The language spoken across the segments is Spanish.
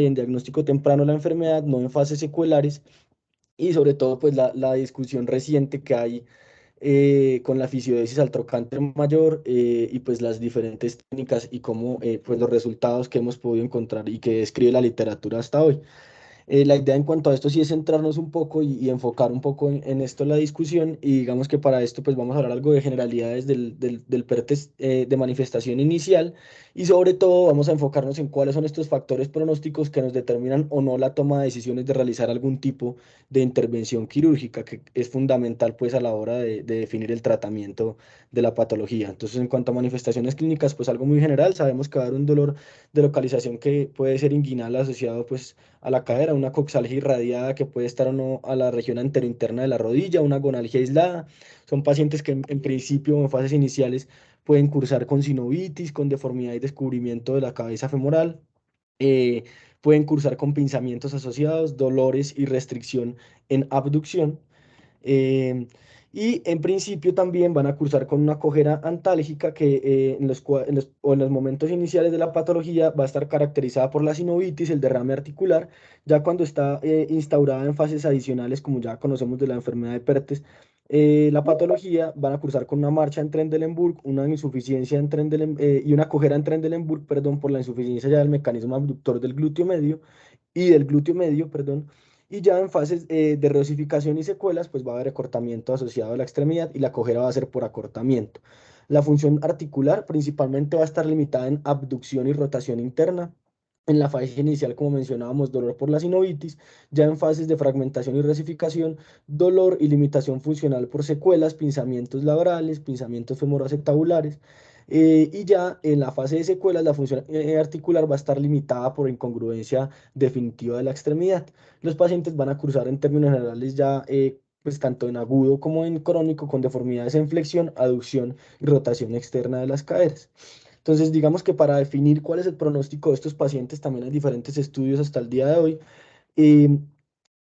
y en diagnóstico temprano de la enfermedad, no en fases seculares, y sobre todo pues la discusión reciente que hay con la fisiodesis al trocánter mayor y pues las diferentes técnicas y cómo pues los resultados que hemos podido encontrar y que describe la literatura hasta hoy. La idea en cuanto a esto sí es centrarnos un poco y enfocar un poco en esto la discusión y digamos que para esto pues vamos a hablar algo de generalidades del PERTES de manifestación inicial y sobre todo vamos a enfocarnos en cuáles son estos factores pronósticos que nos determinan o no la toma de decisiones de realizar algún tipo de intervención quirúrgica que es fundamental pues a la hora de definir el tratamiento de la patología. Entonces en cuanto a manifestaciones clínicas pues algo muy general, sabemos que va a haber un dolor de localización que puede ser inguinal asociado pues a la cadera, una coxalgia irradiada que puede estar o no a la región anterointerna de la rodilla, una gonalgia aislada. Son pacientes que en principio en fases iniciales pueden cursar con sinovitis, con deformidad y descubrimiento de la cabeza femoral. eh, Pueden cursar con pinzamientos asociados, dolores y restricción en abducción. Em, y en principio también van a cursar con una cojera antálgica que en los momentos iniciales de la patología va a estar caracterizada por la sinovitis, el derrame articular. Ya cuando está instaurada en fases adicionales, como ya conocemos de la enfermedad de Pertes, la patología van a cursar con una marcha en Trendelenburg, una insuficiencia en y una cojera en Trendelenburg, perdón, por la insuficiencia ya del mecanismo abductor del glúteo medio y del glúteo medio, perdón. Y ya en fases de reosificación y secuelas, pues va a haber acortamiento asociado a la extremidad y la cojera va a ser por acortamiento. La función articular principalmente va a estar limitada en abducción y rotación interna. En la fase inicial, como mencionábamos, dolor por la sinovitis. Ya en fases de fragmentación y reosificación, dolor y limitación funcional por secuelas, pinzamientos laborales, pinzamientos femoroacetabular. Y ya en la fase de secuelas, la función articular va a estar limitada por incongruencia definitiva de la extremidad. Los pacientes van a cursar en términos generales ya, pues tanto en agudo como en crónico, con deformidades en flexión, aducción y rotación externa de las caderas. Entonces, digamos que para definir cuál es el pronóstico de estos pacientes, también hay diferentes estudios hasta el día de hoy. Eh,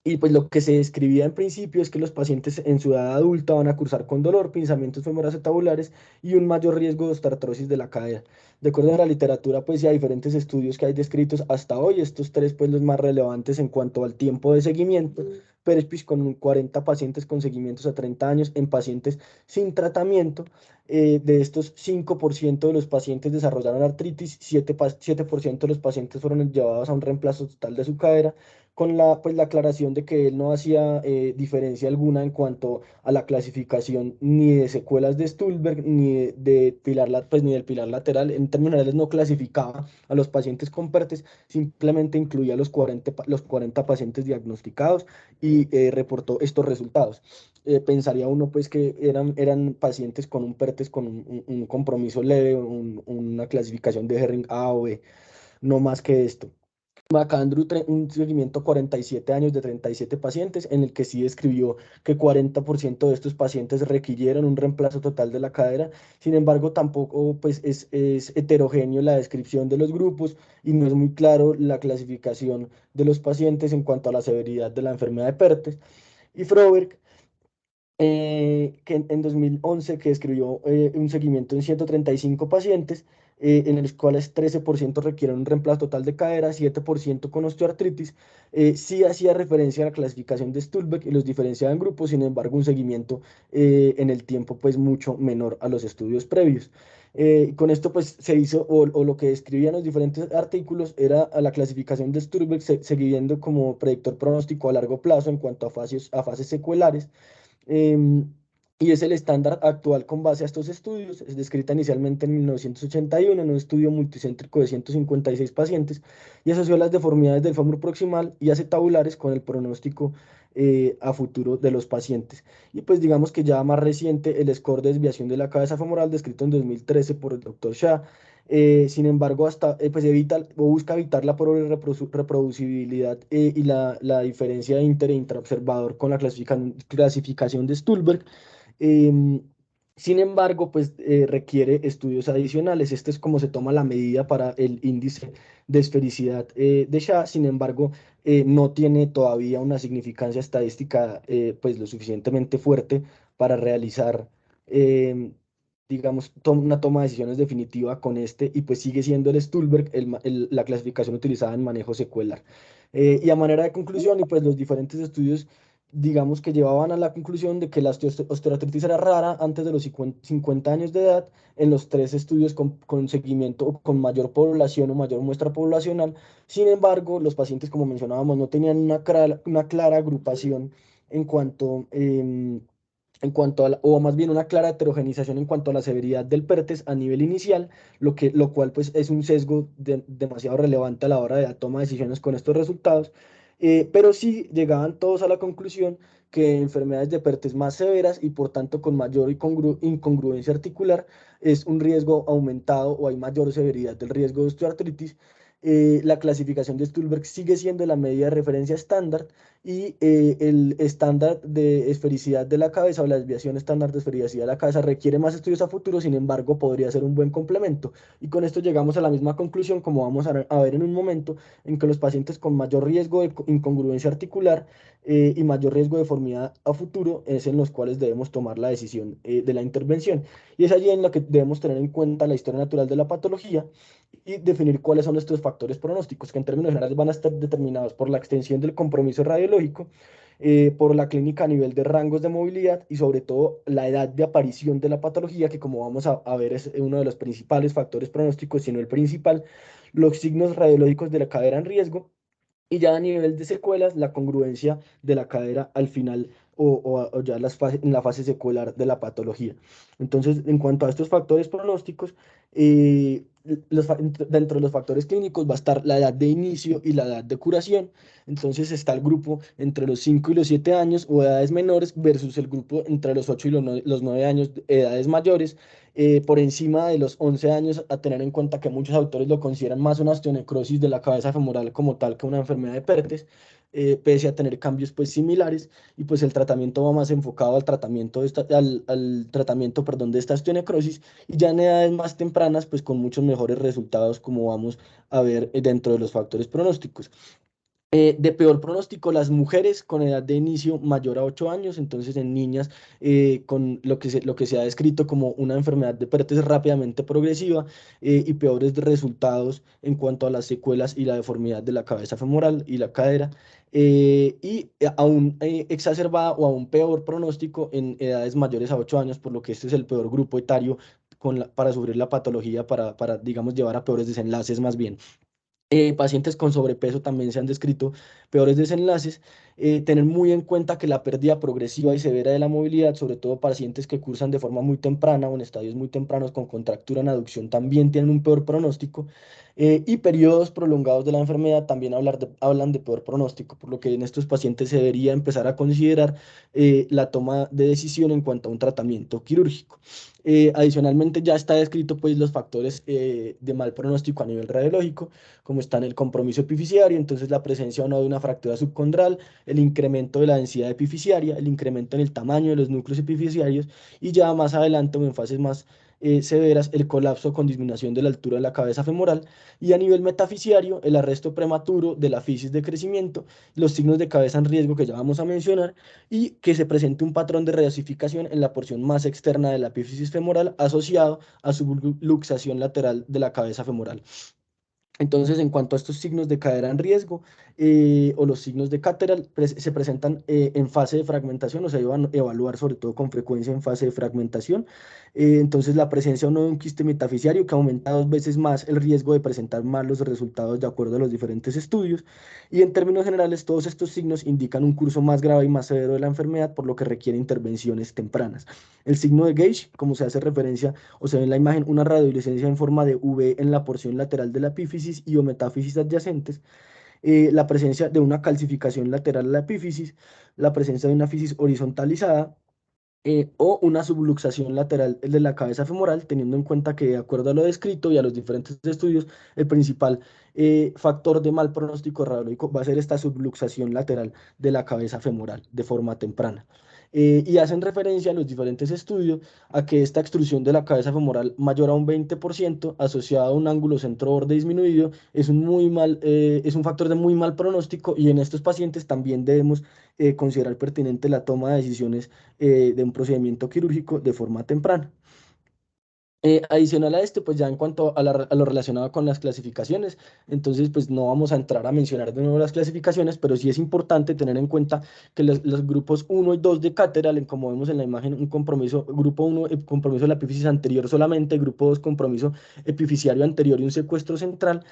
y pues lo que se describía en principio es que los pacientes en su edad adulta van a cursar con dolor, pinzamientos femoroacetabulares y un mayor riesgo de osteoartrosis de la cadera. De acuerdo a la literatura, pues ya hay diferentes estudios que hay descritos hasta hoy, estos tres pues los más relevantes en cuanto al tiempo de seguimiento, pero pues con 40 pacientes con seguimientos a 30 años en pacientes sin tratamiento. De estos, 5% de los pacientes desarrollaron artritis, 7% de los pacientes fueron llevados a un reemplazo total de su cadera con la aclaración de que él no hacía diferencia alguna en cuanto a la clasificación ni de secuelas de Stulberg de pilar, pues, ni del pilar lateral. En términos generales no clasificaba a los pacientes con PERTES, simplemente incluía los 40 pacientes diagnosticados y reportó estos resultados. Pensaría uno pues que eran pacientes con un PERTES con un compromiso leve, una clasificación de Herring A o B, no más que esto. Macandrew, un seguimiento 47 años de 37 pacientes, en el que sí describió que 40% de estos pacientes requirieron un reemplazo total de la cadera. Sin embargo, tampoco pues, es heterogéneo la descripción de los grupos y no es muy claro la clasificación de los pacientes en cuanto a la severidad de la enfermedad de Pertes. Y Froberg, que en 2011 que escribió un seguimiento en 135 pacientes, en los cuales 13% requieren un reemplazo total de cadera, 7% con osteoartritis. Sí hacía referencia a la clasificación de Stulbeck y los diferenciaba en grupos, sin embargo un seguimiento en el tiempo pues mucho menor a los estudios previos. Con esto pues se hizo, o lo que describían los diferentes artículos era a la clasificación de Stulbeck siguiendo como predictor pronóstico a largo plazo en cuanto a fases secuelares. Em, y es el estándar actual con base a estos estudios. Es descrita inicialmente en 1981 en un estudio multicéntrico de 156 pacientes y asoció las deformidades del fémur proximal y acetabulares con el pronóstico a futuro de los pacientes. Y pues digamos que ya más reciente, el score de desviación de la cabeza femoral descrito en 2013 por el doctor Shah. Sin embargo, pues evita o busca evitar la pobre reproducibilidad y la diferencia de inter e intraobservador con la clasificación de Stulberg. Em, Sin embargo, pues requiere estudios adicionales. Este es como se toma la medida para el índice de esfericidad de Shah. Sin embargo, no tiene todavía una significancia estadística pues lo suficientemente fuerte para realizar em, digamos, una toma de decisiones definitiva con este y pues sigue siendo el Stulberg la clasificación utilizada en manejo secuelar. Y a manera de conclusión, y pues los diferentes estudios, digamos que llevaban a la conclusión de que la osteoartritis era rara antes de los 50 años de edad en los tres estudios con seguimiento o con mayor población o mayor muestra poblacional. Sin embargo, los pacientes, como mencionábamos, no tenían una clara agrupación en cuanto, en cuanto a o más bien una clara heterogenización en cuanto a la severidad del PERTES a nivel inicial, lo cual pues es un sesgo demasiado relevante a la hora de la toma de decisiones con estos resultados. Pero sí llegaban todos a la conclusión que enfermedades de PERTES más severas y por tanto con mayor incongruencia articular es un riesgo aumentado o hay mayor severidad del riesgo de osteoartritis. La clasificación de Stulberg sigue siendo la medida de referencia estándar y el estándar de esfericidad de la cabeza o la desviación estándar de esfericidad de la cabeza requiere más estudios a futuro, sin embargo, podría ser un buen complemento. Y con esto llegamos a la misma conclusión, como vamos a ver en un momento, en que los pacientes con mayor riesgo de incongruencia articular y mayor riesgo de deformidad a futuro es en los cuales debemos tomar la decisión de la intervención. Y es allí en la que debemos tener en cuenta la historia natural de la patología y definir cuáles son nuestros factores pronósticos, que en términos generales van a estar determinados por la extensión del compromiso radiológico, por la clínica a nivel de rangos de movilidad y sobre todo la edad de aparición de la patología, que como vamos a ver es uno de los principales factores pronósticos, sino el principal, los signos radiológicos de la cadera en riesgo y ya a nivel de secuelas, la congruencia de la cadera al final o ya en la fase secuelar de la patología. Entonces, en cuanto a estos factores pronósticos, dentro de los factores clínicos va a estar la edad de inicio y la edad de curación. Entonces está el grupo entre los 5 y los 7 años o edades menores versus el grupo entre los 8 y los 9 años, edades mayores, por encima de los 11 años, a tener en cuenta que muchos autores lo consideran más una osteonecrosis de la cabeza femoral como tal que una enfermedad de Pertes, pese a tener cambios pues similares, y pues el tratamiento va más enfocado al tratamiento al tratamiento, perdón, de esta osteonecrosis, y ya en edades más tempranas pues con muchos mejores resultados como vamos a ver dentro de los factores pronósticos. De peor pronóstico, las mujeres con edad de inicio mayor a 8 años, entonces en niñas con lo que se ha descrito como una enfermedad de Pertes rápidamente progresiva y peores resultados en cuanto a las secuelas y la deformidad de la cabeza femoral y la cadera, y aún exacerbada o aún peor pronóstico en edades mayores a 8 años, por lo que este es el peor grupo etario para sufrir la patología, digamos, llevar a peores desenlaces más bien. Pacientes con sobrepeso también se han descrito peores desenlaces. Tener muy en cuenta que la pérdida progresiva y severa de la movilidad, sobre todo pacientes que cursan de forma muy temprana o en estadios muy tempranos con contractura en aducción, también tienen un peor pronóstico. Y periodos prolongados de la enfermedad también hablan de peor pronóstico, por lo que en estos pacientes se debería empezar a considerar la toma de decisión en cuanto a un tratamiento quirúrgico. Adicionalmente, ya está descrito pues los factores de mal pronóstico a nivel radiológico, como está en el compromiso epifisiario, entonces la presencia o no de una fractura subcondral, el incremento de la densidad epifisiaria, el incremento en el tamaño de los núcleos epifisiarios y ya más adelante o en fases más severas, el colapso con disminución de la altura de la cabeza femoral y a nivel metafisiario, el arresto prematuro de la fisis de crecimiento, los signos de cabeza en riesgo que ya vamos a mencionar y que se presente un patrón de reosificación en la porción más externa de la epífisis femoral asociado a subluxación lateral de la cabeza femoral. Entonces, en cuanto a estos signos de cadera en riesgo o los signos de Cateral, se presentan en fase de fragmentación, o sea, iban a evaluar sobre todo con frecuencia en fase de fragmentación. Entonces, la presencia o no de un quiste metafisiario que aumenta 2 veces más el riesgo de presentar malos resultados de acuerdo a los diferentes estudios. Y en términos generales, todos estos signos indican un curso más grave y más severo de la enfermedad, por lo que requiere intervenciones tempranas. El signo de Gage, como se hace referencia o se ve en la imagen, una radiolucencia en forma de V en la porción lateral de la epífisis y o metáfisis adyacentes, la presencia de una calcificación lateral a la epífisis, la presencia de una fisis horizontalizada o una subluxación lateral de la cabeza femoral, teniendo en cuenta que, de acuerdo a lo descrito y a los diferentes estudios, el principal factor de mal pronóstico radiológico va a ser esta subluxación lateral de la cabeza femoral de forma temprana. Y hacen referencia a los diferentes estudios a que esta extrusión de la cabeza femoral mayor a un 20% asociada a un ángulo centro-borde disminuido es un factor de muy mal pronóstico, y en estos pacientes también debemos considerar pertinente la toma de decisiones de un procedimiento quirúrgico de forma temprana. Adicional a esto, pues ya en cuanto a, a lo relacionado con las clasificaciones, entonces pues no vamos a entrar a mencionar de nuevo las clasificaciones, pero sí es importante tener en cuenta que los grupos uno y 2 de Cateral, como vemos en la imagen, un compromiso, grupo uno compromiso de la epífisis anterior solamente, grupo 2 compromiso epifisiario anterior y un secuestro central,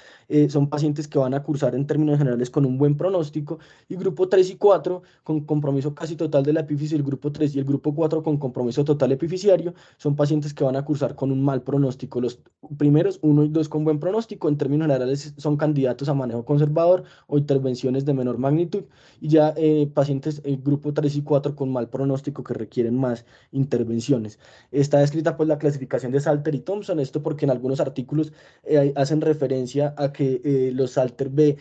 son pacientes que van a cursar en términos generales con un buen pronóstico, y grupo 3 y 4 con compromiso casi total de la epífisis, el grupo 3 y el grupo 4 con compromiso total epifisiario son pacientes que van a cursar con un mal pronóstico. Los primeros, uno y 2 con buen pronóstico, en términos generales son candidatos a manejo conservador o intervenciones de menor magnitud. Y ya pacientes, grupo 3 y 4 con mal pronóstico que requieren más intervenciones. Está descrita pues la clasificación de Salter y Thompson, esto porque en algunos artículos hacen referencia a que los Salter B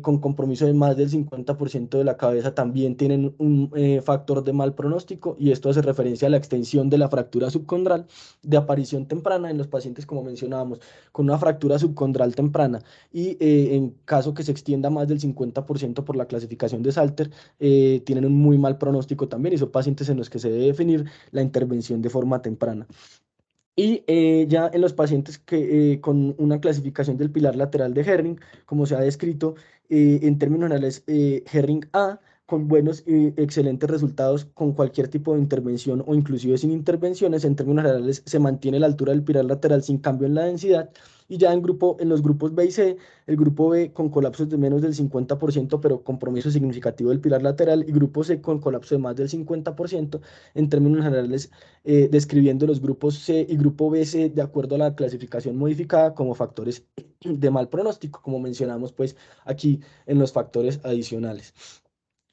con compromiso de más del 50% de la cabeza también tienen un factor de mal pronóstico, y esto hace referencia a la extensión de la fractura subcondral de aparición temprana en los pacientes, como mencionábamos, con una fractura subcondral temprana, y en caso que se extienda más del 50% por la clasificación de Salter, tienen un muy mal pronóstico también, y son pacientes en los que se debe definir la intervención de forma temprana. Y ya en los pacientes con una clasificación del pilar lateral de Herring, como se ha descrito, en términos generales, Herring A, con buenos, excelentes resultados con cualquier tipo de intervención o inclusive sin intervenciones, en términos generales se mantiene la altura del pilar lateral sin cambio en la densidad. Y ya en los grupos B y C, el grupo B con colapsos de menos del 50%, pero compromiso significativo del pilar lateral, y grupo C con colapso de más del 50%, en términos generales describiendo los grupos C y grupo BC de acuerdo a la clasificación modificada como factores de mal pronóstico, como mencionamos pues aquí en los factores adicionales.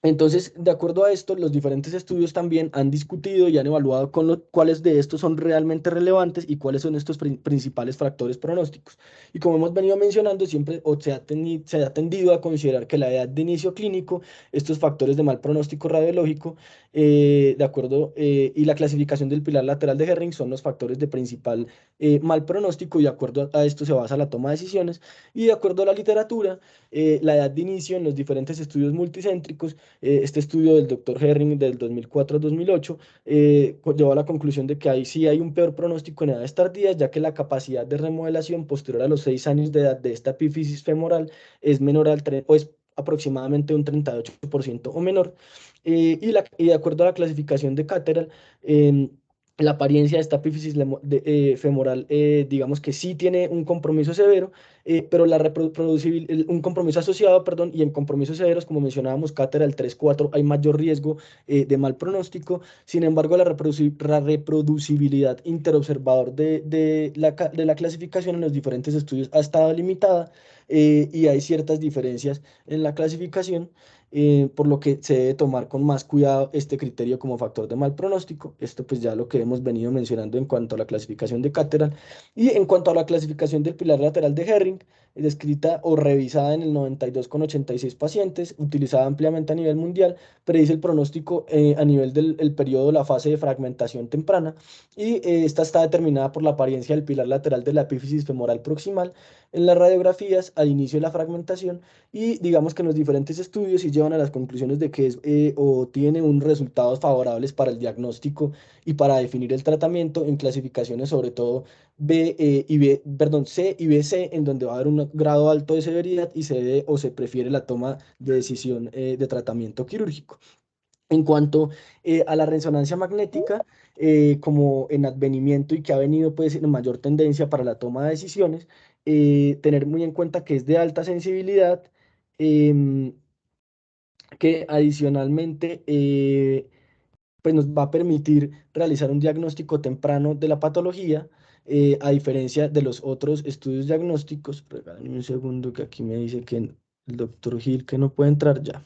Entonces, de acuerdo a esto, los diferentes estudios también han discutido y han evaluado cuáles de estos son realmente relevantes y cuáles son estos principales factores pronósticos. Y como hemos venido mencionando, siempre se ha tendido a considerar que la edad de inicio clínico, estos factores de mal pronóstico radiológico, y la clasificación del pilar lateral de Herring son los factores de principal mal pronóstico, y de acuerdo a esto se basa la toma de decisiones. Y de acuerdo a la literatura, la edad de inicio en los diferentes estudios multicéntricos, este estudio del doctor Herring del 2004 al 2008 llevó a la conclusión de que ahí sí hay un peor pronóstico en edades tardías, ya que la capacidad de remodelación posterior a los 6 años de edad de esta epífisis femoral es menor o es aproximadamente un 38% o menor. Y de acuerdo a la clasificación de Cateral, la apariencia de esta epífisis femoral, digamos que sí tiene un compromiso severo, pero un compromiso asociado, perdón, y en compromisos severos, como mencionábamos, Cateral 3-4, hay mayor riesgo de mal pronóstico. Sin embargo, la reproducibilidad interobservador de la clasificación en los diferentes estudios ha estado limitada, y hay ciertas diferencias en la clasificación, por lo que se debe tomar con más cuidado este criterio como factor de mal pronóstico. Esto pues ya lo que hemos venido mencionando en cuanto a la clasificación de Cateran. Y en cuanto a la clasificación del pilar lateral de Herring, descrita o revisada en el 92,86 pacientes, utilizada ampliamente a nivel mundial, predice el pronóstico a nivel del el periodo de la fase de fragmentación temprana, y esta está determinada por la apariencia del pilar lateral de la epífisis femoral proximal en las radiografías al inicio de la fragmentación. Y digamos que en los diferentes estudios sí llevan a las conclusiones de que es o tiene un resultados favorables para el diagnóstico y para definir el tratamiento en clasificaciones sobre todo perdón, C y BC, en donde va a haber un grado alto de severidad y se debe o se prefiere la toma de decisión de tratamiento quirúrgico. En cuanto a la resonancia magnética, como en advenimiento y que ha venido pues en mayor tendencia para la toma de decisiones, tener muy en cuenta que es de alta sensibilidad, em, que adicionalmente pues nos va a permitir realizar un diagnóstico temprano de la patología, a diferencia de los otros estudios diagnósticos. Regálenme un segundo que aquí me dice que el doctor Gil que no puede entrar ya,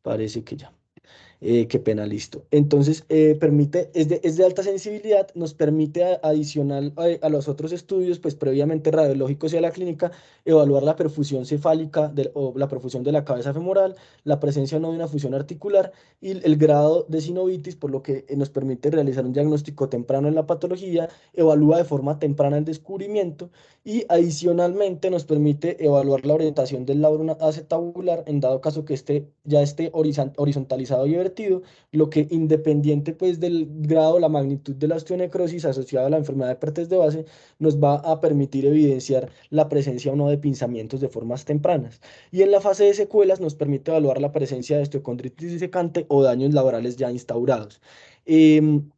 parece que ya. Qué pena, listo. Entonces, es de alta sensibilidad, nos permite adicional a los otros estudios, pues previamente radiológicos y a la clínica, evaluar la perfusión cefálica o la perfusión de la cabeza femoral, la presencia o no de una fusión articular y el grado de sinovitis, por lo que nos permite realizar un diagnóstico temprano en la patología, evalúa de forma temprana el descubrimiento, y adicionalmente nos permite evaluar la orientación del labrum acetabular en dado caso que ya esté horizontalizado y invertido, lo que independiente pues del grado o la magnitud de la osteonecrosis asociada a la enfermedad de Perthes de base, nos va a permitir evidenciar la presencia o no de pinzamientos de formas tempranas. Y en la fase de secuelas nos permite evaluar la presencia de osteocondritis disecante o daños laborales ya instaurados. Em,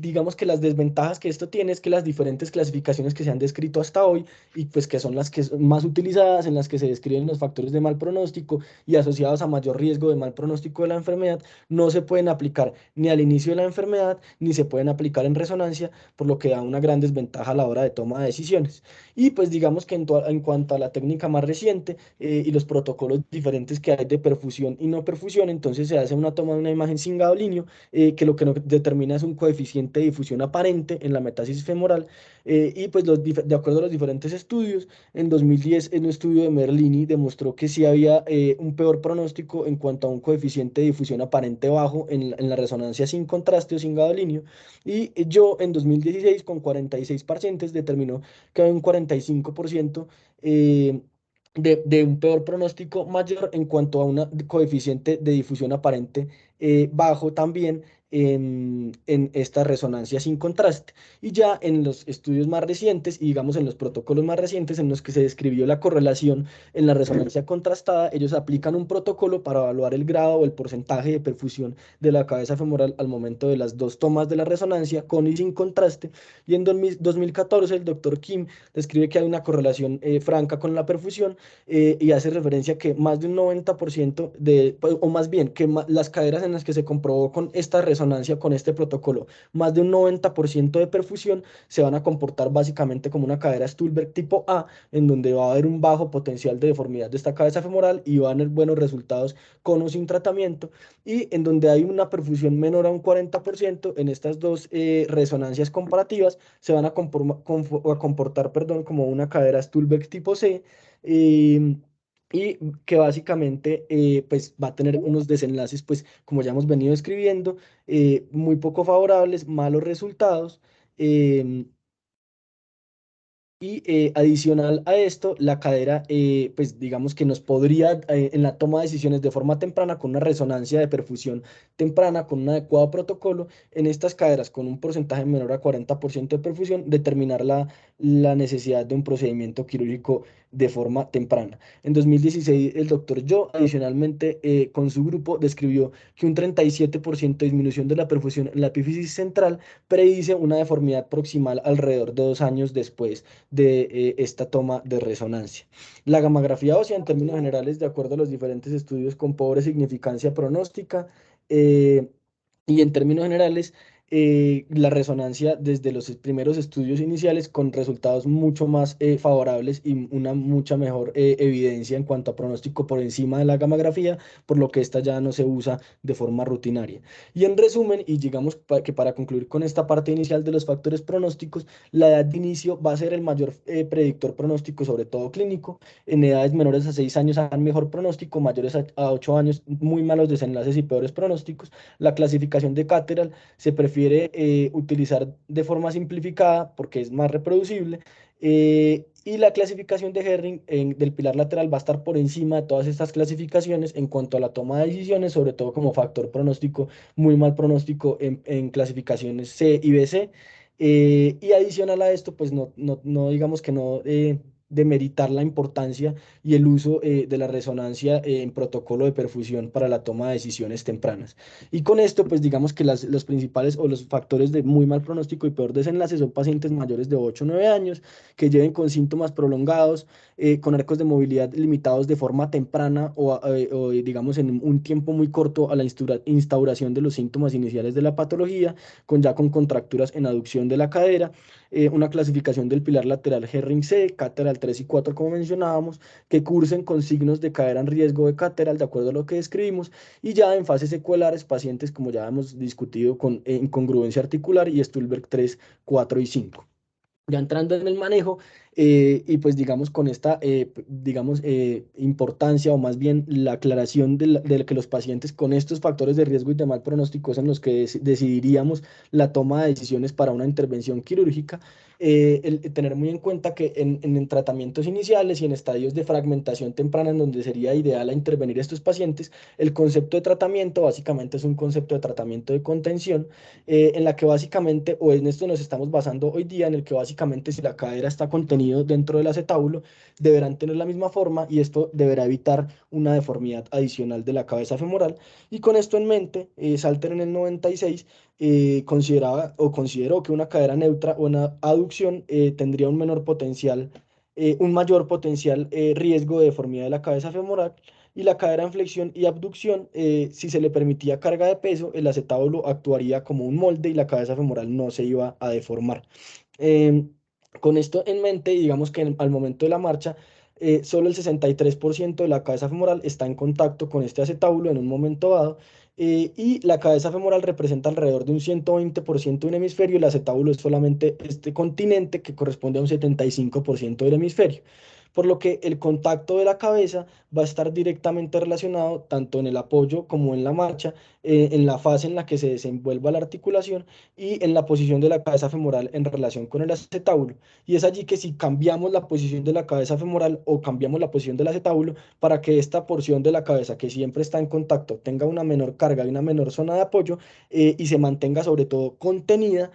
digamos que las desventajas que esto tiene es que las diferentes clasificaciones que se han descrito hasta hoy y pues que son las que son más utilizadas, en las que se describen los factores de mal pronóstico y asociados a mayor riesgo de mal pronóstico de la enfermedad, no se pueden aplicar ni al inicio de la enfermedad ni se pueden aplicar en resonancia, por lo que da una gran desventaja a la hora de toma de decisiones. Y pues digamos que en cuanto a la técnica más reciente y los protocolos diferentes que hay de perfusión y no perfusión, entonces se hace una toma de una imagen sin gadolinio que lo que determina es un coeficiente de difusión aparente en la metástasis femoral y pues de acuerdo a los diferentes estudios, en 2010 en un estudio de Merlini demostró que sí había un peor pronóstico en cuanto a un coeficiente de difusión aparente bajo en la resonancia sin contraste o sin gadolinio y yo en 2016 con 46 pacientes determinó que hay un 45% eh, de un peor pronóstico mayor en cuanto a un coeficiente de difusión aparente bajo también en esta resonancia sin contraste. Y ya en los estudios más recientes y digamos en los protocolos más recientes en los que se describió la correlación en la resonancia contrastada, ellos aplican un protocolo para evaluar el grado o el porcentaje de perfusión de la cabeza femoral al momento de las dos tomas de la resonancia con y sin contraste. Y en 2014 el doctor Kim describe que hay una correlación franca con la perfusión y hace referencia a que más de un 90% pues, o más bien que las caderas en las que se comprobó con esta resonancia, con este protocolo, más de un 90% de perfusión se van a comportar básicamente como una cadera Stulberg tipo A, en donde va a haber un bajo potencial de deformidad de esta cabeza femoral y van a tener buenos resultados con o sin tratamiento, y en donde hay una perfusión menor a un 40%, en estas dos resonancias comparativas se van a comportar, perdón, como una cadera Stulberg tipo C, y, y que básicamente pues va a tener unos desenlaces, pues como ya hemos venido escribiendo, muy poco favorables, malos resultados. em, y adicional a esto, la cadera, pues digamos que nos podría, en la toma de decisiones de forma temprana, con una resonancia de perfusión temprana, con un adecuado protocolo, en estas caderas con un porcentaje menor a 40% de perfusión, determinar la necesidad de un procedimiento quirúrgico de forma temprana. En 2016, el doctor Yo, adicionalmente, con su grupo, describió que un 37% de disminución de la perfusión en la epífisis central predice una deformidad proximal alrededor de 2 años después de esta toma de resonancia. La gamografía ósea, en términos generales, de acuerdo a los diferentes estudios con pobre significancia pronóstica, eh, y en términos generales, la resonancia desde los primeros estudios iniciales con resultados mucho más favorables y una mucha mejor evidencia en cuanto a pronóstico por encima de la gamografía, por lo que esta ya no se usa de forma rutinaria. Y en resumen, y digamos que para concluir con esta parte inicial de los factores pronósticos, la edad de inicio va a ser el mayor predictor pronóstico, sobre todo clínico. En edades menores a 6 años dan mejor pronóstico, mayores a 8 años muy malos desenlaces y peores pronósticos. La clasificación de Cateral se prefiere utilizar de forma simplificada porque es más reproducible. Y la clasificación de Herring del pilar lateral va a estar por encima de todas estas clasificaciones en cuanto a la toma de decisiones, sobre todo como factor pronóstico, muy mal pronóstico en clasificaciones C y BC. Y adicional a esto, pues no digamos que no demeritar la importancia y el uso de la resonancia en protocolo de perfusión para la toma de decisiones tempranas. Y con esto, pues digamos que los principales o los factores de muy mal pronóstico y peor desenlace son pacientes mayores de 8 o 9 años que lleven con síntomas prolongados, con arcos de movilidad limitados de forma temprana o, digamos en un tiempo muy corto a la instauración de los síntomas iniciales de la patología, con contracturas en aducción de la cadera, una clasificación del pilar lateral Herring-C, Cateral 3 y 4 como mencionábamos, que cursen con signos de cadera en riesgo de Cateral de acuerdo a lo que describimos, y ya en fases secuelares pacientes como ya hemos discutido con incongruencia articular y Stulberg 3, 4 y 5. Ya entrando en el manejo, Y pues digamos con esta digamos importancia o más bien la aclaración de que los pacientes con estos factores de riesgo y de mal pronóstico es en los que decidiríamos la toma de decisiones para una intervención quirúrgica, el tener muy en cuenta que en tratamientos iniciales y en estadios de fragmentación temprana en donde sería ideal a intervenir estos pacientes, el concepto de tratamiento básicamente es un concepto de tratamiento de contención, en la que básicamente, o en esto nos estamos basando hoy día, en el que básicamente si la cadera está contenido dentro del acetábulo, deberán tener la misma forma y esto deberá evitar una deformidad adicional de la cabeza femoral. Y con esto en mente, Salter en el 96 consideraba o consideró que una cadera neutra o una aducción tendría un menor potencial, un mayor potencial riesgo de deformidad de la cabeza femoral, y la cadera en flexión y abducción, si se le permitía carga de peso, el acetábulo actuaría como un molde y la cabeza femoral no se iba a deformar. Em, con esto en mente, digamos que al momento de la marcha, solo el 63% de la cabeza femoral está en contacto con este acetábulo en un momento dado, y la cabeza femoral representa alrededor de un 120% de un hemisferio, el acetábulo es solamente este continente que corresponde a un 75% del hemisferio, por lo que el contacto de la cabeza va a estar directamente relacionado tanto en el apoyo como en la marcha, en la fase en la que se desenvuelva la articulación y en la posición de la cabeza femoral en relación con el acetábulo. Y es allí que si cambiamos la posición de la cabeza femoral o cambiamos la posición del acetábulo para que esta porción de la cabeza que siempre está en contacto tenga una menor carga y una menor zona de apoyo, y se mantenga sobre todo contenida,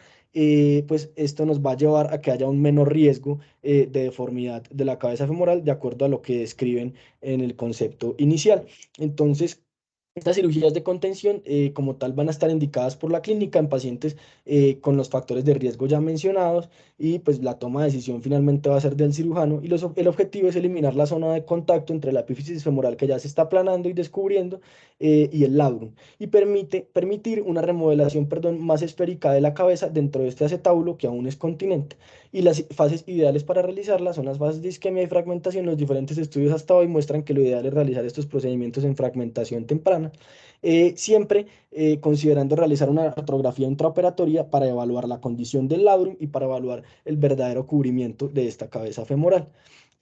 pues esto nos va a llevar a que haya un menor riesgo de deformidad de la cabeza femoral de acuerdo a lo que describen en el concepto inicial. Entonces, estas cirugías de contención como tal van a estar indicadas por la clínica en pacientes con los factores de riesgo ya mencionados, y pues la toma de decisión finalmente va a ser del cirujano y el objetivo es eliminar la zona de contacto entre la epífisis femoral que ya se está aplanando y descubriendo y el labrum, y permitir una remodelación, perdón, más esférica de la cabeza dentro de este acetábulo que aún es continente. Y las fases ideales para realizarla son las fases de isquemia y fragmentación. Los diferentes estudios hasta hoy muestran que lo ideal es realizar estos procedimientos en fragmentación temprana, siempre considerando realizar una artrografía intraoperatoria para evaluar la condición del labrum y para evaluar el verdadero cubrimiento de esta cabeza femoral.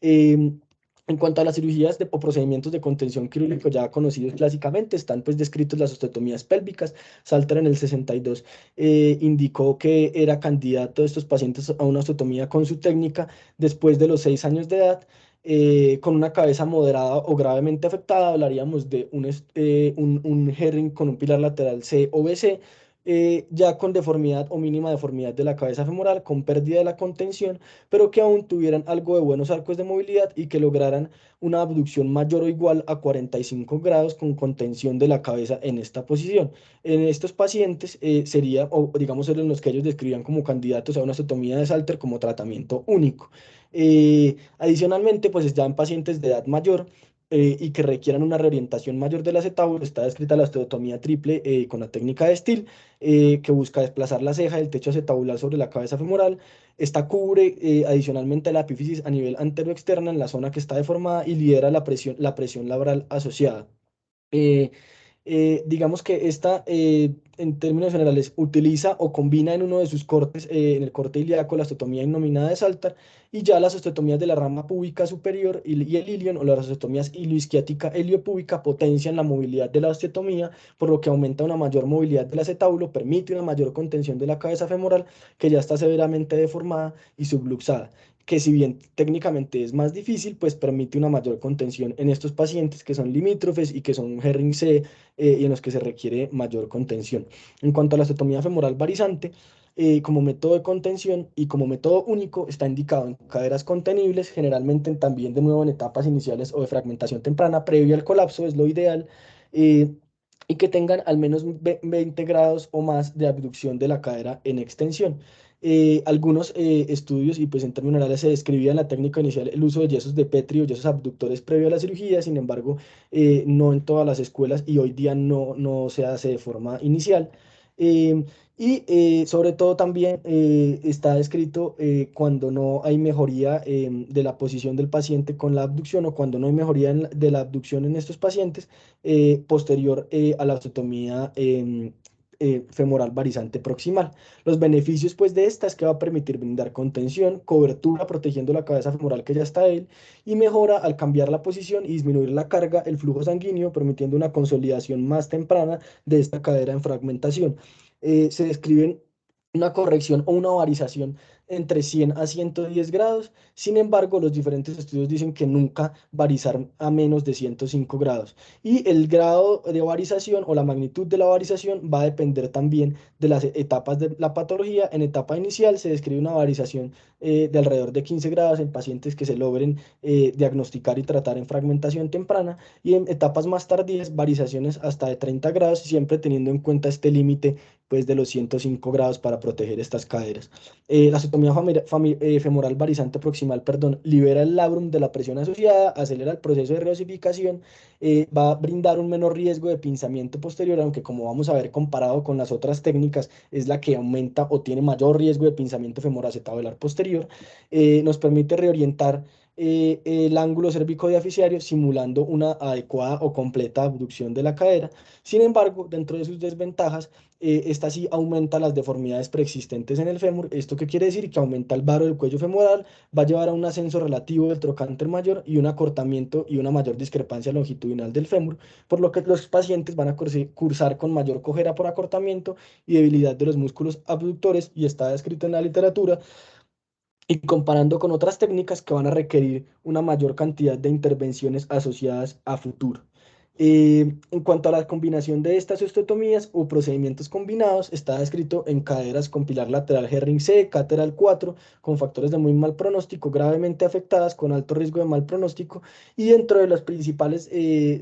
Em, en cuanto a las cirugías o procedimientos de contención quirúrgico ya conocidos clásicamente, están pues descritos las osteotomías pélvicas. Salter en el 62 indicó que era candidato de estos pacientes a una osteotomía con su técnica después de los 6 años de edad, con una cabeza moderada o gravemente afectada. Hablaríamos de un herring con un pilar lateral C o BC, ya con deformidad o mínima deformidad de la cabeza femoral, con pérdida de la contención, pero que aún tuvieran algo de buenos arcos de movilidad y que lograran una abducción mayor o igual a 45 grados con contención de la cabeza en esta posición. En estos pacientes sería, o digamos, eran los que ellos describían como candidatos a una osteotomía de Salter como tratamiento único. Adicionalmente, pues ya en pacientes de edad mayor y que requieran una reorientación mayor del acetábulo, está descrita la osteotomía triple con la técnica de Still, que busca desplazar la ceja del techo acetabular sobre la cabeza femoral. Esta cubre adicionalmente la epífisis a nivel anteroexterna en la zona que está deformada y lidera la presión labral asociada. Eh, digamos que esta, en términos generales, utiliza o combina en uno de sus cortes, en el corte ilíaco, la osteotomía innominada de Salter, y ya las osteotomías de la rama púbica superior y el ilion, o las osteotomías ilioisquiática heliopúbica, potencian la movilidad de la osteotomía, por lo que aumenta una mayor movilidad del acetábulo, permite una mayor contención de la cabeza femoral, que ya está severamente deformada y subluxada, que si bien técnicamente es más difícil, pues permite una mayor contención en estos pacientes que son limítrofes y que son Herring C, y en los que se requiere mayor contención. En cuanto a la osteotomía femoral varizante, como método de contención y como método único, está indicado en caderas contenibles, generalmente también de nuevo en etapas iniciales o de fragmentación temprana, previo al colapso, es lo ideal, eh, y que tengan al menos 20 grados o más de abducción de la cadera en extensión. Algunos estudios y pues en términos generales se describía en la técnica inicial el uso de yesos de Petri o yesos abductores previo a la cirugía. Sin embargo, no en todas las escuelas y hoy día no se hace de forma inicial. Em, Sobre todo también está descrito cuando no hay mejoría de la posición del paciente con la abducción, o cuando no hay mejoría de la abducción en estos pacientes posterior a la osteotomía femoral varizante proximal. Los beneficios pues de esta es que va a permitir brindar contención, cobertura protegiendo la cabeza femoral que ya está débil y mejora al cambiar la posición y disminuir la carga, el flujo sanguíneo, permitiendo una consolidación más temprana de esta cadera en fragmentación. Se describen una corrección o una ovarización entre 100 a 110 grados. Sin embargo, los diferentes estudios dicen que nunca varizar a menos de 105 grados. Y el grado de ovarización o la magnitud de la ovarización va a depender también de las etapas de la patología. En etapa inicial se describe una ovarización de alrededor de 15 grados en pacientes que se logren diagnosticar y tratar en fragmentación temprana, y en etapas más tardías varizaciones hasta de 30 grados, siempre teniendo en cuenta este límite pues de los 105 grados para proteger estas caderas. La osteotomía femoral varizante proximal, perdón, libera el labrum de la presión asociada, acelera el proceso de reosificación, va a brindar un menor riesgo de pinzamiento posterior, aunque como vamos a ver comparado con las otras técnicas, es la que aumenta o tiene mayor riesgo de pinzamiento femoroacetabular posterior. Nos permite reorientar el ángulo cervicodiafisiario simulando una adecuada o completa abducción de la cadera. Sin embargo, dentro de sus desventajas, esta sí aumenta las deformidades preexistentes en el fémur. ¿Esto qué quiere decir? Que aumenta el varo del cuello femoral, va a llevar a un ascenso relativo del trocánter mayor y un acortamiento y una mayor discrepancia longitudinal del fémur, por lo que los pacientes van a cursar con mayor cojera por acortamiento y debilidad de los músculos abductores, y está descrito en la literatura, y comparando con otras técnicas que van a requerir una mayor cantidad de intervenciones asociadas a futuro. En cuanto a la combinación de estas osteotomías o procedimientos combinados, está descrito en caderas con pilar lateral Herring C, Cateral 4, con factores de muy mal pronóstico, gravemente afectadas, con alto riesgo de mal pronóstico, y dentro de los principales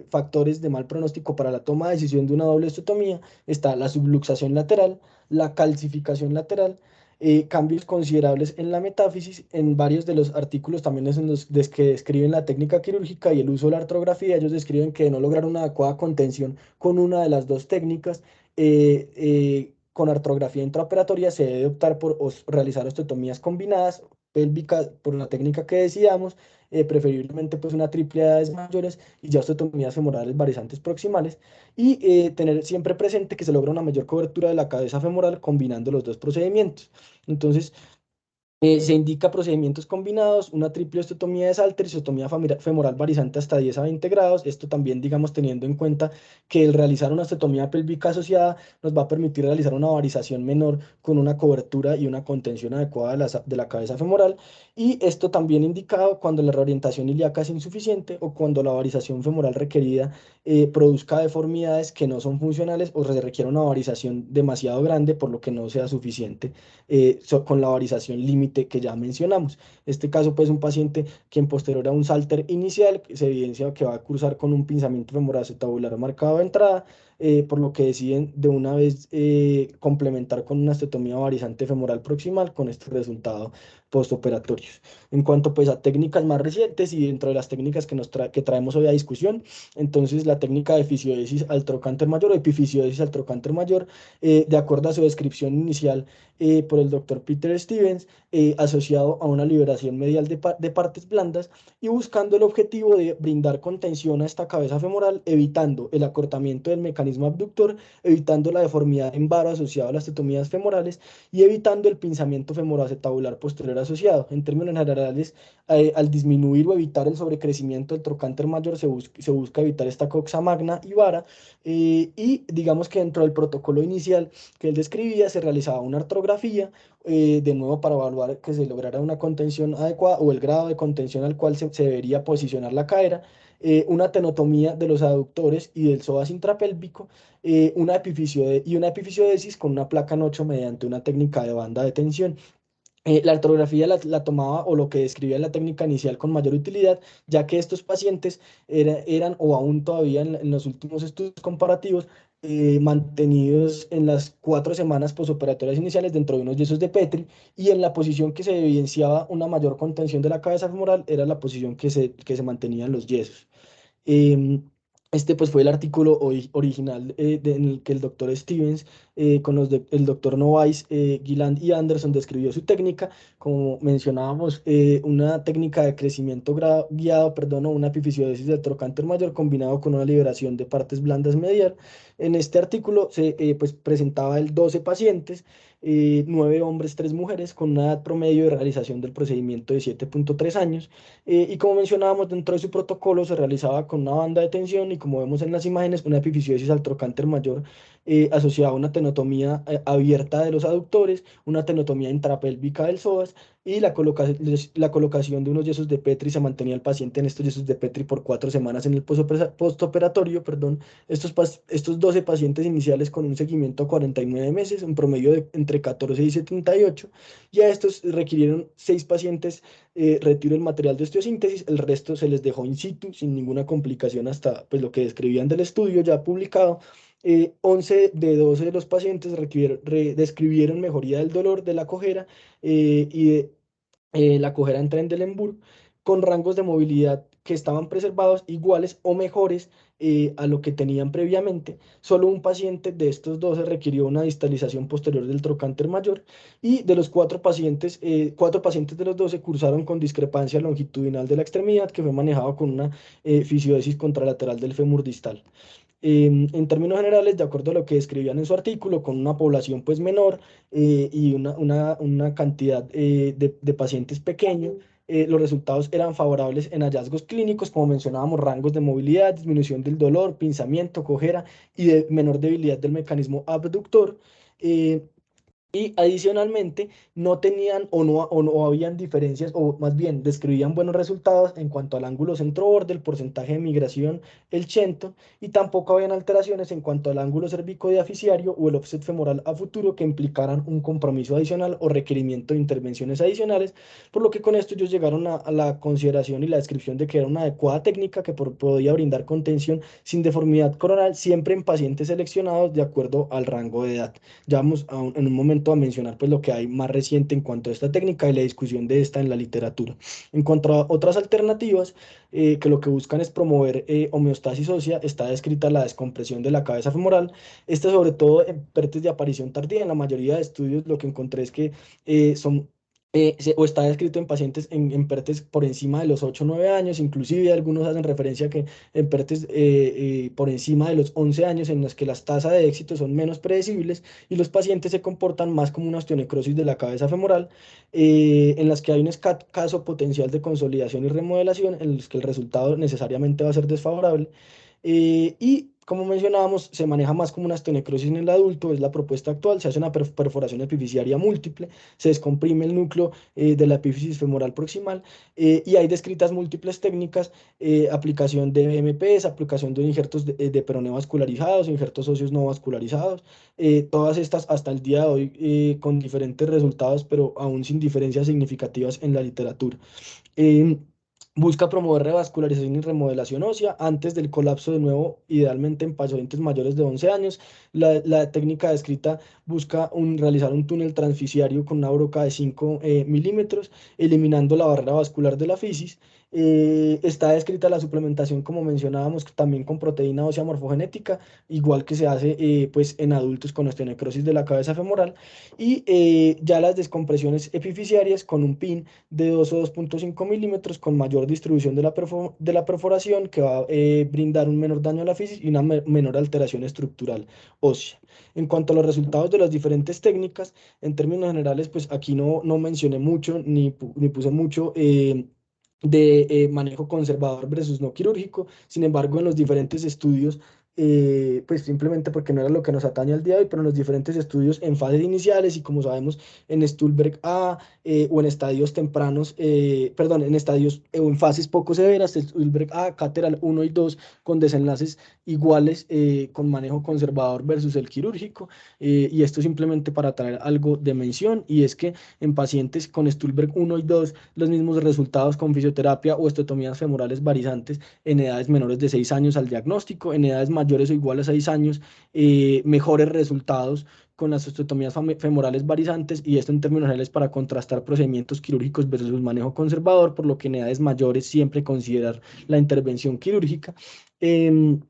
factores de mal pronóstico para la toma de decisión de una doble osteotomía está la subluxación lateral, la calcificación lateral, cambios considerables en la metáfisis. En varios de los artículos también es en los que describen la técnica quirúrgica y el uso de la artrografía. Ellos describen que de no lograr una adecuada contención con una de las dos técnicas, con artrografía intraoperatoria se debe optar por realizar osteotomías combinadas pélvicas por la técnica que decidamos, preferiblemente pues una triple de edades mayores y ya osteotomías femorales varizantes proximales, y tener siempre presente que se logra una mayor cobertura de la cabeza femoral combinando los dos procedimientos. Entonces, se indica procedimientos combinados, una triple osteotomía de Salter y osteotomía femoral varizante hasta 10 a 20 grados. Esto también, digamos, teniendo en cuenta que el realizar una osteotomía pélvica asociada nos va a permitir realizar una varización menor con una cobertura y una contención adecuada de la cabeza femoral. Y esto también indicado cuando la reorientación ilíaca es insuficiente o cuando la varización femoral requerida produzca deformidades que no son funcionales o se requiere una varización demasiado grande, por lo que no sea suficiente con la varización límite que ya mencionamos. Este caso, pues, un paciente quien posterior a un Salter inicial se evidencia que va a cursar con un pinzamiento femoral acetabular marcado de entrada, por lo que deciden de una vez complementar con una osteotomía varizante femoral proximal con este resultado postoperatorios. En cuanto pues a técnicas más recientes y dentro de las técnicas que traemos hoy a discusión, entonces la técnica de fisiodesis al trocánter mayor o epifisiodesis al trocánter mayor, de acuerdo a su descripción inicial por el doctor Peter Stevens, asociado a una liberación medial de partes blandas y buscando el objetivo de brindar contención a esta cabeza femoral, evitando el acortamiento del mecanismo abductor, evitando la deformidad en varo asociada a las tetomías femorales y evitando el pinzamiento femoroacetabular posterior asociado. En términos generales, al disminuir o evitar el sobrecrecimiento del trocánter mayor, se busca evitar esta coxa magna y vara, y digamos que dentro del protocolo inicial que él describía se realizaba una artrografía, de nuevo para evaluar que se lograra una contención adecuada o el grado de contención al cual se debería posicionar la cadera, una tenotomía de los aductores y del psoas intrapélvico, y una epifisiodesis con una placa en 8 mediante una técnica de banda de tensión. La artrografía la tomaba o lo que describía la técnica inicial con mayor utilidad, ya que estos pacientes eran o aún todavía en los últimos estudios comparativos, mantenidos en las 4 semanas posoperatorias iniciales dentro de unos yesos de Petri, y en la posición que se evidenciaba una mayor contención de la cabeza femoral era la posición que se mantenía en los yesos. Em, Este pues fue el artículo original en el que el doctor Stevens con el doctor Novaes, Gilland y Anderson describió su técnica, como mencionábamos, una técnica de crecimiento guiado, perdón, o una epifisiodesis del trocánter mayor combinado con una liberación de partes blandas medial. En este artículo se pues, presentaba el 12 pacientes, 9 hombres, 3 mujeres, con una edad promedio de realización del procedimiento de 7,3 años. Y como mencionábamos, dentro de su protocolo se realizaba con una banda de tensión y como vemos en las imágenes, una epifisiodesis al trocánter mayor asociada a una tenotomía abierta de los aductores, una tenotomía intrapélvica del psoas y la colocación de unos yesos de Petri. Se mantenía el paciente en estos yesos de Petri por 4 semanas en el postoperatorio, perdón. Estos 12 pacientes iniciales con un seguimiento a 49 meses, un promedio de entre 14 y 78, y a estos requirieron 6 pacientes retiro el material de osteosíntesis, el resto se les dejó in situ sin ninguna complicación hasta pues, lo que describían del estudio ya publicado. 11 de 12 de los pacientes describieron mejoría del dolor de la cojera y de la cojera en Trendelenburg con rangos de movilidad que estaban preservados iguales o mejores a lo que tenían previamente. Solo un paciente de estos 12 requirió una distalización posterior del trocánter mayor y de los 4 pacientes de los 12 cursaron con discrepancia longitudinal de la extremidad que fue manejado con una fisiodesis contralateral del fémur distal. En términos generales, de acuerdo a lo que describían en su artículo, con una población pues menor y una cantidad de pacientes pequeño, los resultados eran favorables en hallazgos clínicos, como mencionábamos, rangos de movilidad, disminución del dolor, pinzamiento, cojera y de menor debilidad del mecanismo abductor. eh, y adicionalmente no tenían o no habían diferencias, o más bien describían buenos resultados en cuanto al ángulo centro-borde, el porcentaje de migración, el chento, y tampoco habían alteraciones en cuanto al ángulo cervicodiafisiario o el offset femoral a futuro que implicaran un compromiso adicional o requerimiento de intervenciones adicionales, por lo que con esto ellos llegaron a la consideración y la descripción de que era una adecuada técnica que podía brindar contención sin deformidad coronal, siempre en pacientes seleccionados de acuerdo al rango de edad. Ya vamos en un momento a mencionar pues lo que hay más reciente en cuanto a esta técnica y la discusión de esta en la literatura. En cuanto a otras alternativas que lo que buscan es promover homeostasis ósea, está descrita la descompresión de la cabeza femoral. Esta sobre todo en PERTES de aparición tardía. En la mayoría de estudios lo que encontré es que son o está descrito en pacientes en PERTES por encima de los 8 o 9 años, inclusive algunos hacen referencia a que en PERTES por encima de los 11 años en los que las tasas de éxito son menos predecibles y los pacientes se comportan más como una osteonecrosis de la cabeza femoral, en las que hay un escaso potencial de consolidación y remodelación, en los que el resultado necesariamente va a ser desfavorable. Y como mencionábamos, se maneja más como una osteonecrosis en el adulto, es la propuesta actual. Se hace una perforación epificiaria múltiple, se descomprime el núcleo de la epífisis femoral proximal y hay descritas múltiples técnicas, aplicación de BMPs, aplicación de injertos de peroneo vascularizados, injertos óseos no vascularizados, todas estas hasta el día de hoy con diferentes resultados, pero aún sin diferencias significativas en la literatura. Em, Busca promover revascularización y remodelación ósea antes del colapso de nuevo, idealmente en pacientes mayores de 11 años. La técnica descrita busca realizar un túnel transficiario con una broca de 5 milímetros, eliminando la barrera vascular de la fisis. Está descrita la suplementación, como mencionábamos, también con proteína ósea morfogenética, igual que se hace pues, en adultos con osteonecrosis de la cabeza femoral. Y ya las descompresiones epificiarias con un PIN de 2 o 2,5 milímetros con mayor distribución de la perforación que va a brindar un menor daño a la fisis y una menor alteración estructural ósea. En cuanto a los resultados de las diferentes técnicas, en términos generales, pues aquí no mencioné mucho ni puse mucho de manejo conservador versus no quirúrgico. Sin embargo, en los diferentes estudios, pues simplemente porque no era lo que nos atañe al día de hoy, pero en los diferentes estudios en fases iniciales y como sabemos en Stulberg A o en estadios tempranos, perdón, en estadios o en fases poco severas, Stulberg A, Cateral 1 y 2 con desenlaces iguales con manejo conservador versus el quirúrgico. Y esto simplemente para traer algo de mención, y es que en pacientes con Stulberg 1 y 2 los mismos resultados con fisioterapia o estetomías femorales varizantes en edades menores de 6 años al diagnóstico, en edades mayores o iguales a 6 años, mejores resultados con las osteotomías femorales varizantes, y esto en términos generales para contrastar procedimientos quirúrgicos versus el manejo conservador, por lo que en edades mayores siempre considerar la intervención quirúrgica. Em,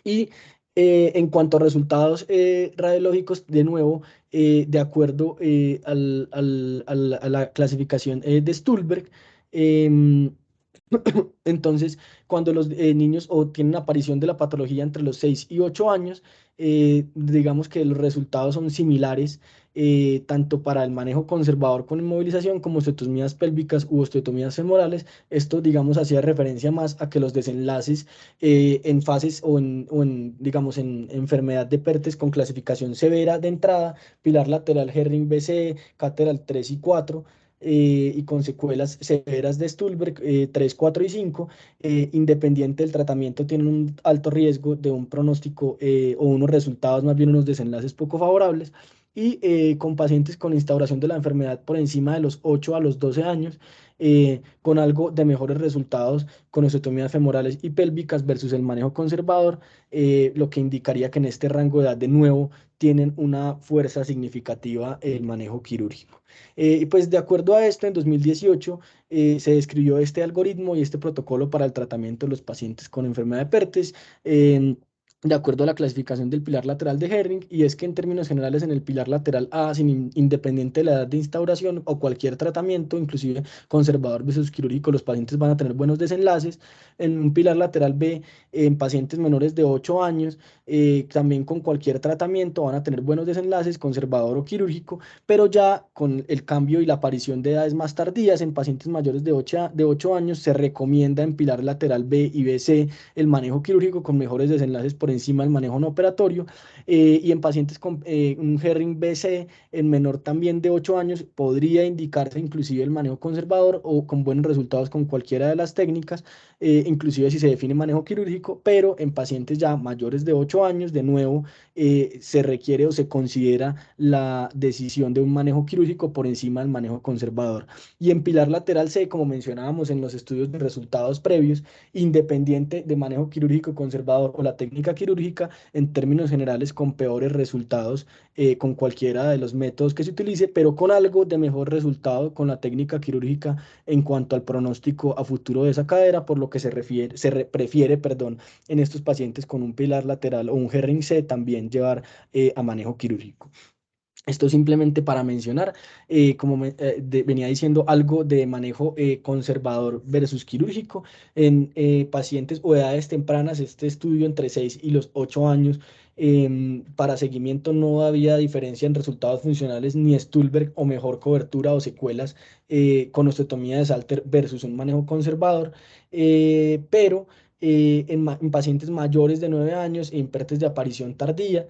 Y en cuanto a resultados radiológicos, de nuevo, de acuerdo a la clasificación de Stulberg, em, entonces, cuando los niños o tienen aparición de la patología entre los 6 y 8 años, digamos que los resultados son similares, tanto para el manejo conservador con inmovilización como osteotomías pélvicas u osteotomías femorales. Esto, digamos, hacía referencia más a que los desenlaces en fases digamos, en enfermedad de Pertes con clasificación severa de entrada, pilar lateral Herring BC, Cateral 3 y 4, y con secuelas severas de Stulberg 3, 4 y 5, independiente del tratamiento, tienen un alto riesgo de un pronóstico o unos resultados, más bien unos desenlaces poco favorables. Y con pacientes con instauración de la enfermedad por encima de los 8 a los 12 años, con algo de mejores resultados con osteotomías femorales y pélvicas versus el manejo conservador, lo que indicaría que en este rango de edad de nuevo tienen una fuerza significativa el manejo quirúrgico. Y pues de acuerdo a esto, en 2018 se describió este algoritmo y este protocolo para el tratamiento de los pacientes con enfermedad de Pertes. De acuerdo a la clasificación del pilar lateral de Herring, y es que en términos generales en el pilar lateral A, independiente de la edad de instauración o cualquier tratamiento, inclusive conservador versus quirúrgico, los pacientes van a tener buenos desenlaces. En un pilar lateral B, en pacientes menores de 8 años, también con cualquier tratamiento van a tener buenos desenlaces, conservador o quirúrgico, pero ya con el cambio y la aparición de edades más tardías en pacientes mayores de 8 años, se recomienda en pilar lateral B y BC el manejo quirúrgico con mejores desenlaces por encima del manejo no operatorio, y en pacientes con un Herring BC en menor también de 8 años podría indicarse inclusive el manejo conservador o con buenos resultados con cualquiera de las técnicas, inclusive si se define manejo quirúrgico, pero en pacientes ya mayores de 8 años, de nuevo, se requiere o se considera la decisión de un manejo quirúrgico por encima del manejo conservador. Y en pilar lateral C, como mencionábamos en los estudios de resultados previos, independiente de manejo quirúrgico conservador o la técnica quirúrgica, en términos generales con peores resultados con cualquiera de los métodos que se utilice, pero con algo de mejor resultado con la técnica quirúrgica en cuanto al pronóstico a futuro de esa cadera, por lo que prefiere, perdón, en estos pacientes con un pilar lateral o un Herring C también llevar a manejo quirúrgico. Esto simplemente para mencionar, venía diciendo, algo de manejo conservador versus quirúrgico en pacientes o edades tempranas. Este estudio entre 6 y los 8 años, para seguimiento no había diferencia en resultados funcionales ni Stulberg o mejor cobertura o secuelas con osteotomía de Salter versus un manejo conservador, pero en pacientes mayores de 9 años e impertes de aparición tardía,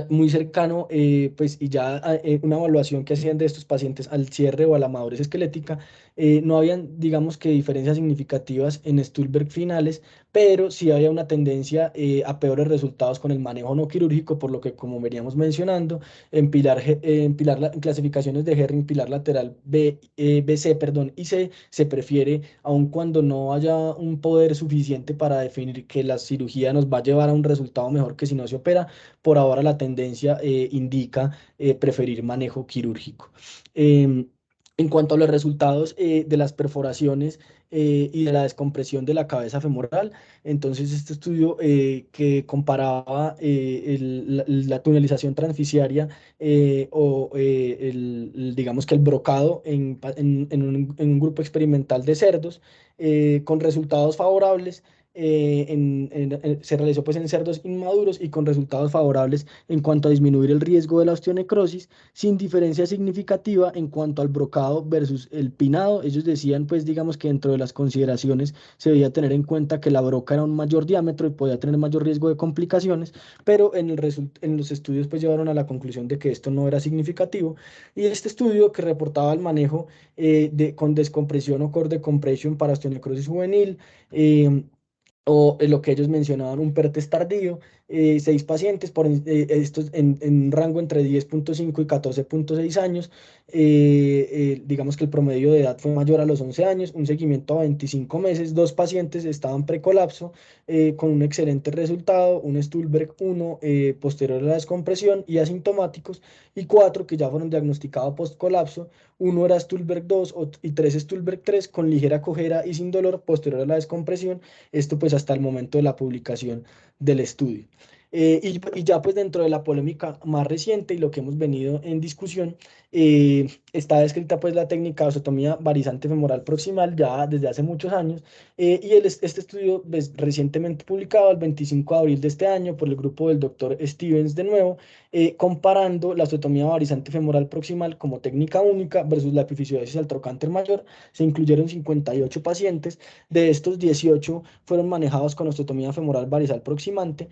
muy cercano, pues, y ya una evaluación que hacían de estos pacientes al cierre o a la madurez esquelética, no habían, digamos que diferencias significativas en Stulberg finales, pero sí había una tendencia a peores resultados con el manejo no quirúrgico, por lo que, como veníamos mencionando, en clasificaciones de Herring, pilar lateral B, BC, perdón, y C, se prefiere, aun cuando no haya un poder suficiente para definir que la cirugía nos va a llevar a un resultado mejor que si no se opera, por ahora la tendencia indica preferir manejo quirúrgico. Em, en cuanto a los resultados de las perforaciones y de la descompresión de la cabeza femoral, entonces este estudio que comparaba la tunelización transficiaria digamos que el brocado en un grupo experimental de cerdos con resultados favorables, se realizó pues en cerdos inmaduros y con resultados favorables en cuanto a disminuir el riesgo de la osteonecrosis, sin diferencia significativa en cuanto al brocado versus el pinado. Ellos decían, pues digamos que dentro de las consideraciones se debía tener en cuenta que la broca era un mayor diámetro y podía tener mayor riesgo de complicaciones, pero en los estudios pues llevaron a la conclusión de que esto no era significativo. Y este estudio que reportaba el manejo con descompresión o core decompression para osteonecrosis juvenil, o lo que ellos mencionaban, un PERTES tardío, 6 pacientes, estos en un rango entre 10,5 y 14,6 años, digamos que el promedio de edad fue mayor a los 11 años, un seguimiento a 25 meses, dos pacientes estaban precolapso con un excelente resultado, un Stulberg 1 posterior a la descompresión y asintomáticos, y cuatro que ya fueron diagnosticados post-colapso, uno era Stulberg 2 y tres Stulberg 3 con ligera cojera y sin dolor posterior a la descompresión, esto pues hasta el momento de la publicación del estudio. Y ya pues dentro de la polémica más reciente y lo que hemos venido en discusión, está descrita pues la técnica de osteotomía varizante femoral proximal ya desde hace muchos años, este estudio pues, recientemente publicado el 25 de abril de este año por el grupo del doctor Stevens de nuevo, comparando la osteotomía varizante femoral proximal como técnica única versus la epifisiodesis al trocánter mayor. Se incluyeron 58 pacientes, de estos 18 fueron manejados con osteotomía femoral varizal proximante,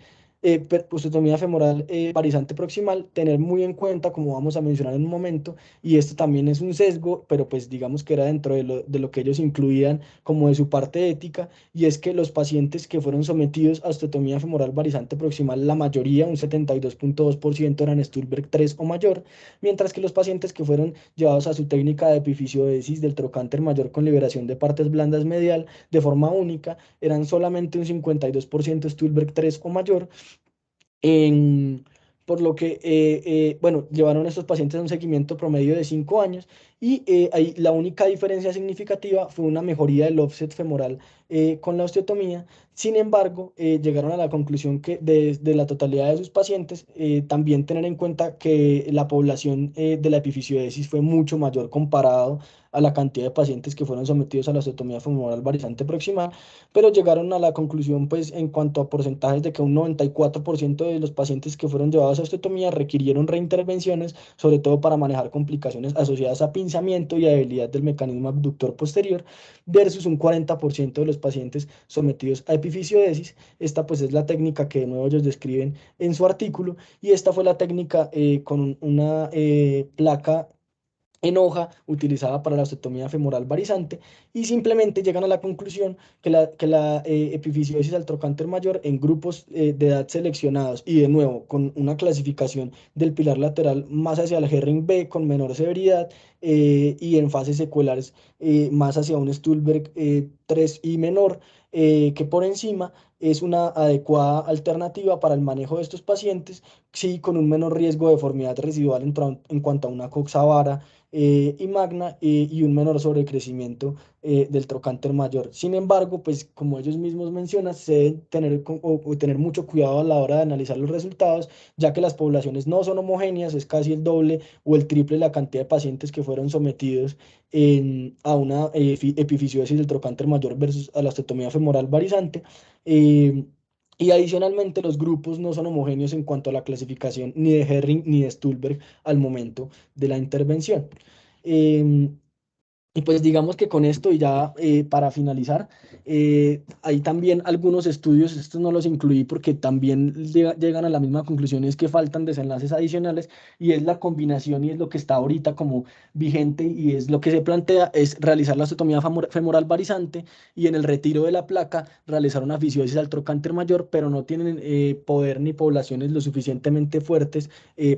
osteotomía femoral varizante proximal, tener muy en cuenta, como vamos a mencionar en un momento, y esto también es un sesgo, pero pues digamos que era dentro de lo que ellos incluían como de su parte ética, y es que los pacientes que fueron sometidos a osteotomía femoral varizante proximal, la mayoría, un 72.2% eran Stulberg 3 o mayor, mientras que los pacientes que fueron llevados a su técnica de epifisiodesis del trocánter mayor con liberación de partes blandas medial de forma única, eran solamente un 52% Stulberg 3 o mayor, en- por lo que, bueno, llevaron a estos pacientes a un seguimiento promedio de 5 años y ahí la única diferencia significativa fue una mejoría del offset femoral con la osteotomía. Sin embargo, llegaron a la conclusión que de la totalidad de sus pacientes, también tener en cuenta que la población de la epifisiodesis fue mucho mayor comparado a la cantidad de pacientes que fueron sometidos a la osteotomía femoral varizante proximal, pero llegaron a la conclusión, pues, en cuanto a porcentajes, de que un 94% de los pacientes que fueron llevados a osteotomía requirieron reintervenciones, sobre todo para manejar complicaciones asociadas a pinzamiento y a debilidad del mecanismo abductor posterior, versus un 40% de los pacientes sometidos a epifisiodesis. Esta, pues, es la técnica que de nuevo ellos describen en su artículo, y esta fue la técnica con una placa en hoja utilizada para la osteotomía femoral varizante, y simplemente llegan a la conclusión que la epifisiodesis al trocánter mayor en grupos de edad seleccionados y de nuevo con una clasificación del pilar lateral más hacia el Herring B con menor severidad, y en fases secuelares más hacia un Stulberg 3 y menor, que por encima es una adecuada alternativa para el manejo de estos pacientes, sí, con un menor riesgo de deformidad residual en cuanto a una coxa vara y magna, y un menor sobrecrecimiento del trocánter mayor. Sin embargo, pues como ellos mismos mencionan, se debe tener, o tener mucho cuidado a la hora de analizar los resultados, ya que las poblaciones no son homogéneas, es casi el doble o el triple la cantidad de pacientes que fueron sometidos a una epifisiodesis del trocánter mayor versus a la osteotomía femoral varizante. eh, y adicionalmente, los grupos no son homogéneos en cuanto a la clasificación ni de Herring ni de Stulberg al momento de la intervención. Em, y pues digamos que con esto, y ya para finalizar, hay también algunos estudios, estos no los incluí porque también llegan a la misma conclusión, es que faltan desenlaces adicionales, y es la combinación y es lo que está ahorita como vigente, y es lo que se plantea, es realizar la osteotomía femoral varizante y en el retiro de la placa realizar una fisiodesis al trocánter mayor, pero no tienen poder ni poblaciones lo suficientemente fuertes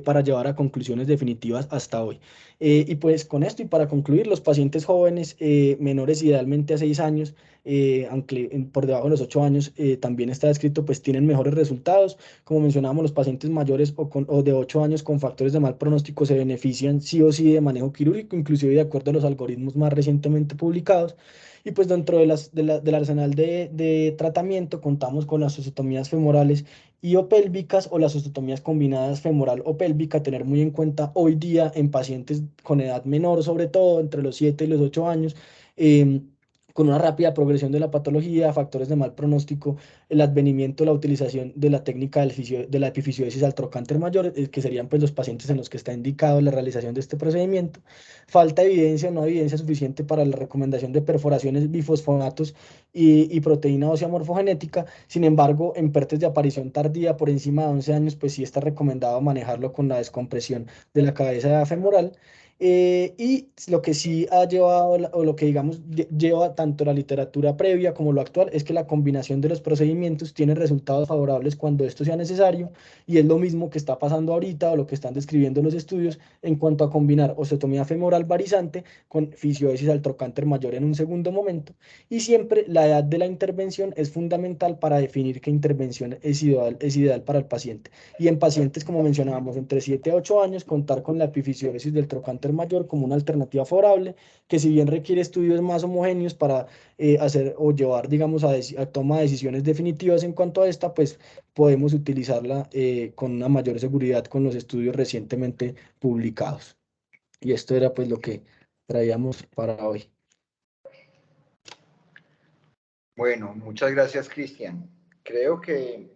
para llevar a conclusiones definitivas hasta hoy. Y pues con esto y para concluir, los pacientes jóvenes, menores idealmente a 6 años, aunque por debajo de los 8 años también está descrito, pues tienen mejores resultados. Como mencionábamos, los pacientes mayores o de 8 años con factores de mal pronóstico se benefician sí o sí de manejo quirúrgico, inclusive de acuerdo a los algoritmos más recientemente publicados. Y pues dentro del arsenal de tratamiento contamos con las osteotomías femorales y o pélvicas, o las osteotomías combinadas femoral o pélvica, tener muy en cuenta hoy día en pacientes con edad menor, sobre todo entre los 7 y los 8 años, em, con una rápida progresión de la patología, factores de mal pronóstico, el advenimiento, la utilización de la técnica de la epifisiodesis al trocánter mayor, que serían pues los pacientes en los que está indicado la realización de este procedimiento. Falta evidencia o no evidencia suficiente para la recomendación de perforaciones, bifosfonatos y proteína ósea morfogenética. Sin embargo, en PERTES de aparición tardía por encima de 11 años, pues sí está recomendado manejarlo con la descompresión de la cabeza femoral. Y lo que sí ha llevado, o lo que digamos lleva tanto la literatura previa como lo actual, es que la combinación de los procedimientos tiene resultados favorables cuando esto sea necesario, y es lo mismo que está pasando ahorita o lo que están describiendo los estudios en cuanto a combinar osteotomía femoral varizante con fisiodesis al trocánter mayor en un segundo momento. Y siempre la edad de la intervención es fundamental para definir qué intervención es ideal para el paciente. Y en pacientes, como mencionábamos, entre 7 a 8 años, contar con la epifisiodesis del trocánter mayor como una alternativa favorable, que si bien requiere estudios más homogéneos para hacer o llevar, digamos, a toma de decisiones definitivas en cuanto a esta, pues podemos utilizarla con una mayor seguridad con los estudios recientemente publicados. Y esto era pues lo que traíamos para hoy. Bueno, muchas gracias, Cristian. Creo que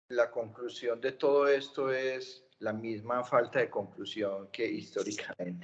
la conclusión de todo esto es la misma falta de conclusión que históricamente